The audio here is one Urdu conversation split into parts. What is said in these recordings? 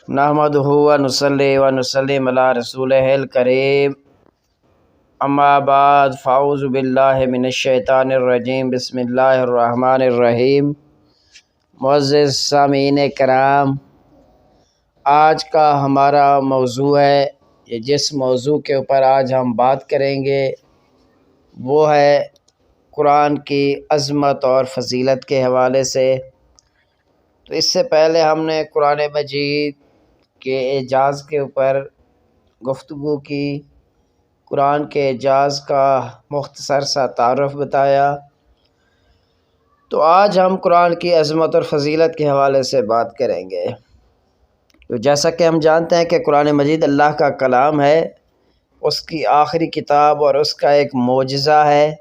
نحمدہ و نصلی و نسلم علی رسولہ الکریم، اما بعد فاعوذ باللہ من الشیطان الرجیم، بسم اللہ الرحمن الرحیم۔ معزز سامعین کرام، آج کا ہمارا موضوع ہے، یہ جس موضوع کے اوپر آج ہم بات کریں گے وہ ہے قرآن کی عظمت اور فضیلت کے حوالے سے۔ تو اس سے پہلے ہم نے قرآن مجید کے اعجاز کے اوپر گفتگو کی، قرآن کے اعجاز کا مختصر سا تعارف بتایا۔ تو آج ہم قرآن کی عظمت اور فضیلت کے حوالے سے بات کریں گے۔ تو جیسا کہ ہم جانتے ہیں کہ قرآن مجید اللہ کا کلام ہے، اس کی آخری کتاب اور اس کا ایک معجزہ ہے۔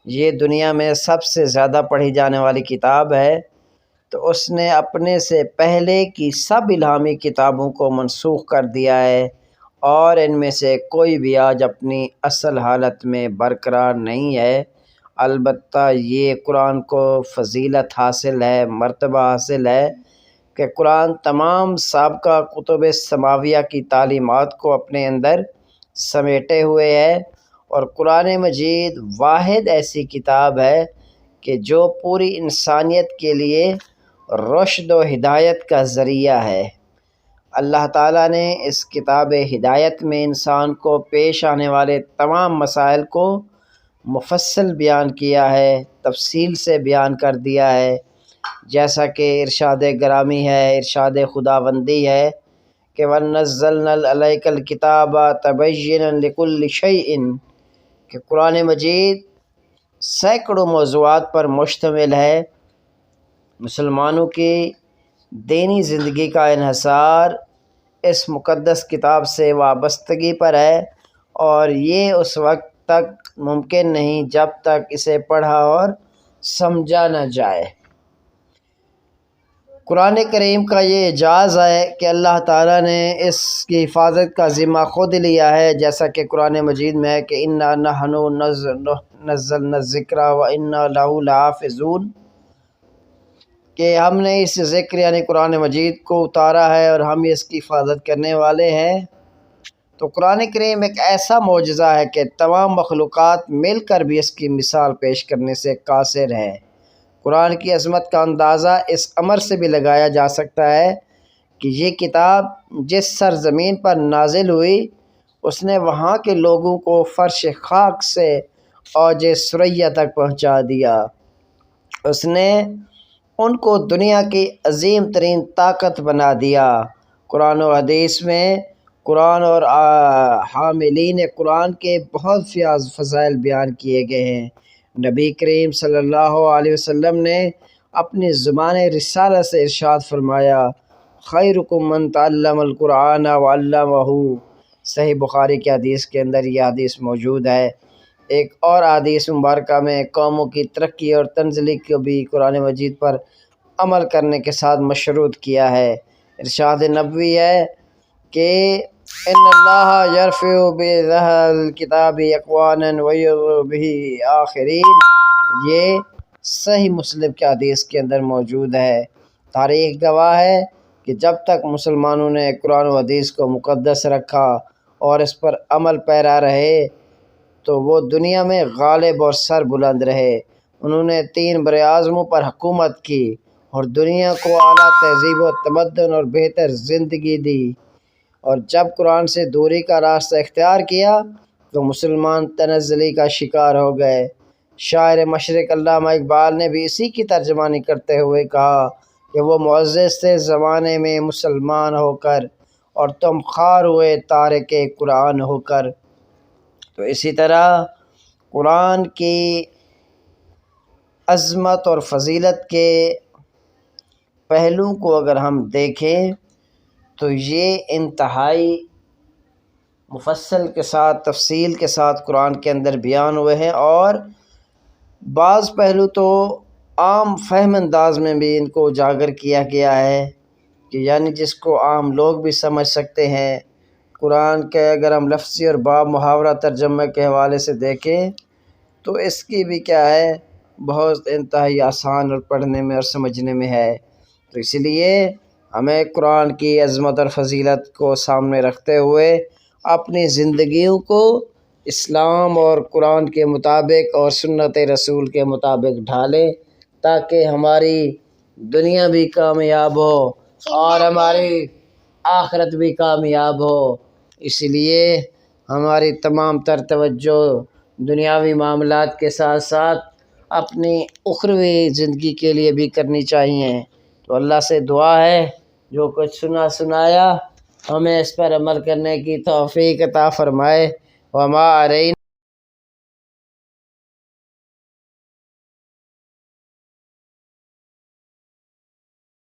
یہ دنیا میں سب سے زیادہ پڑھی جانے والی کتاب ہے، تو اس نے اپنے سے پہلے کی سب الہامی کتابوں کو منسوخ کر دیا ہے، اور ان میں سے کوئی بھی آج اپنی اصل حالت میں برقرار نہیں ہے۔ البتہ یہ قرآن کو فضیلت حاصل ہے، مرتبہ حاصل ہے کہ قرآن تمام سابقہ کتب سماویہ کی تعلیمات کو اپنے اندر سمیٹے ہوئے ہے، اور قرآن مجید واحد ایسی کتاب ہے کہ جو پوری انسانیت کے لیے رشد و ہدایت کا ذریعہ ہے۔ اللہ تعالیٰ نے اس کتاب ہدایت میں انسان کو پیش آنے والے تمام مسائل کو مفصل بیان کیا ہے، تفصیل سے بیان کر دیا ہے، جیسا کہ ارشاد گرامی ہے، ارشاد خداوندی ہے کہ وَنَزَّلْنَا عَلَيْكَ الْكِتَابَ تَبَيِّنًا لِكُلِّ شَيْءٍ، کہ قرآن مجید سینکڑوں موضوعات پر مشتمل ہے۔ مسلمانوں کی دینی زندگی کا انحصار اس مقدس کتاب سے وابستگی پر ہے، اور یہ اس وقت تک ممکن نہیں جب تک اسے پڑھا اور سمجھا نہ جائے۔ قرآن کریم کا یہ اعجاز ہے کہ اللہ تعالیٰ نے اس کی حفاظت کا ذمہ خود لیا ہے، جیسا کہ قرآن مجید میں ہے کہ اِنَّا نَحْنُ نَزَّلْنَا الذِّكْرَ وَإِنَّا لَهُ لَحَافِظُونَ، کہ ہم نے اس ذکر یعنی قرآن مجید کو اتارا ہے اور ہم اس کی حفاظت کرنے والے ہیں۔ تو قرآن کریم ایک ایسا معجزہ ہے کہ تمام مخلوقات مل کر بھی اس کی مثال پیش کرنے سے قاصر ہے۔ قرآن کی عظمت کا اندازہ اس امر سے بھی لگایا جا سکتا ہے کہ یہ کتاب جس سرزمین پر نازل ہوئی، اس نے وہاں کے لوگوں کو فرش خاک سے اوج ثریا تک پہنچا دیا۔ اس نے ان کو دنیا کی عظیم ترین طاقت بنا دیا۔ قرآن و حدیث میں قرآن اور حاملین قرآن کے بہت فضائل بیان کیے گئے ہیں۔ نبی کریم صلی اللہ علیہ وسلم نے اپنی زبان رسالہ سے ارشاد فرمایا، خیرکم من تعلم القرآن وعلمہ۔ صحیح بخاری کی حدیث کے اندر یہ حدیث موجود ہے۔ ایک اور حدیث مبارکہ میں قوموں کی ترقی اور تنزلی کو بھی قرآن مجید پر عمل کرنے کے ساتھ مشروط کیا ہے۔ ارشاد نبوی ہے کہ ان اللہ یرفع بہذا الکتاب اقواما ویضع بہ آخرین۔ یہ صحیح مسلم کے حدیث کے اندر موجود ہے۔ تاریخ گواہ ہے کہ جب تک مسلمانوں نے قرآن و حدیث کو مقدس رکھا اور اس پر عمل پیرا رہے، تو وہ دنیا میں غالب اور سر بلند رہے۔ انہوں نے 3 براعظموں پر حکومت کی اور دنیا کو اعلیٰ تہذیب و تمدن اور بہتر زندگی دی، اور جب قرآن سے دوری کا راستہ اختیار کیا تو مسلمان تنزلی کا شکار ہو گئے۔ شاعر مشرق علامہ اقبال نے بھی اسی کی ترجمانی کرتے ہوئے کہا کہ وہ معزز تھے زمانے میں مسلمان ہو کر، اور تم خوار ہوئے تارک قرآن ہو کر۔ تو اسی طرح قرآن کی عظمت اور فضیلت کے پہلو کو اگر ہم دیکھیں تو یہ انتہائی مفصل کے ساتھ، تفصیل کے ساتھ قرآن کے اندر بیان ہوئے ہیں، اور بعض پہلو تو عام فہم انداز میں بھی ان کو اجاگر کیا گیا ہے، کہ یعنی جس کو عام لوگ بھی سمجھ سکتے ہیں۔ قرآن کے اگر ہم لفظی اور باب محاورہ ترجمہ کے حوالے سے دیکھیں تو اس کی بھی کیا ہے، بہت انتہائی آسان اور پڑھنے میں اور سمجھنے میں ہے۔ تو اسی لیے ہمیں قرآن کی عظمت اور فضیلت کو سامنے رکھتے ہوئے اپنی زندگیوں کو اسلام اور قرآن کے مطابق اور سنت رسول کے مطابق ڈھالیں، تاکہ ہماری دنیا بھی کامیاب ہو اور ہماری آخرت بھی کامیاب ہو۔ اس لیے ہماری تمام تر توجہ دنیاوی معاملات کے ساتھ ساتھ اپنی اخروی زندگی کے لیے بھی کرنی چاہیے۔ تو اللہ سے دعا ہے جو کچھ سنایا ہمیں اس پر عمل کرنے کی توفیق عطا فرمائے۔ وما علینا